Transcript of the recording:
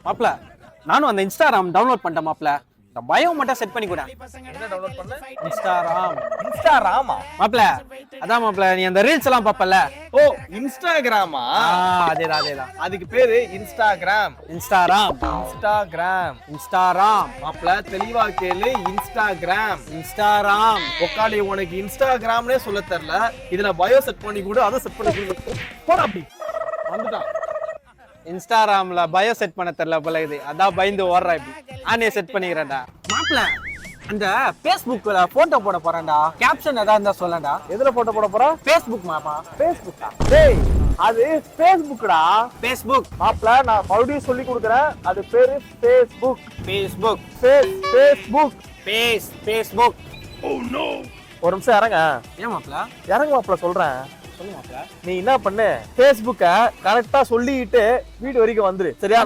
மாப்ள நானும் அந்த இன்ஸ்டாகிராம் டவுன்லோட் பண்ணிட்டேன் மாப்ள. இந்த பயோ மட்டும் செட் பண்ணி கூட. என்ன டவுன்லோட் பண்ண? இன்ஸ்டாகிராமா மாப்ள. அதான் மாப்ள நீ அந்த ரீல்ஸ் எல்லாம் பாப்பல. ஓ இன்ஸ்டாகிராமா? அதேதான். அதுக்கு பேரு இன்ஸ்டாகிராம். இன்ஸ்டாகிராம் மாப்ள தெளிவா கேளு. இன்ஸ்டாகிராம் உக்காளி உனக்கு இன்ஸ்டாகிராம்னே சொல்ல தெரியல. இதுல பயோ செட் பண்ணி கூட அதை செட் பண்ணி கொடு. போடா அப்படி வந்துட்டான். இன்ஸ்டாகிராம்ல பயோ செட் பண்ண தெரியல போல இது. அதான் பயந்து ஓடுறா இப்படி. நானே செட் பண்ணிக்கிறேன்டா மாப்ள. அந்த Facebookல போட்டோ போட போறேன்டா. கேப்ஷன் ஏதாவது இருந்தா சொல்லடா. எதுல போட்டோ போட போற? Facebook மாமா. Facebookடா. டேய் அது Facebookடா. Facebook மாப்ள நான் மறுபடியும் சொல்லி கொடுக்குறேன். அது பேரு Facebook. Facebook. Oh no. ஒரு நிமிஷம் இறங்க. ஏன் மாப்ள? இறங்க மாப்ள சொல்றேன். சொல்லு மாப்ள. நீ என்ன பண்ணு? Facebookஐ கரெக்டா சொல்லிட்டு வீடு வரைக்கும் வந்துரு. சரியா?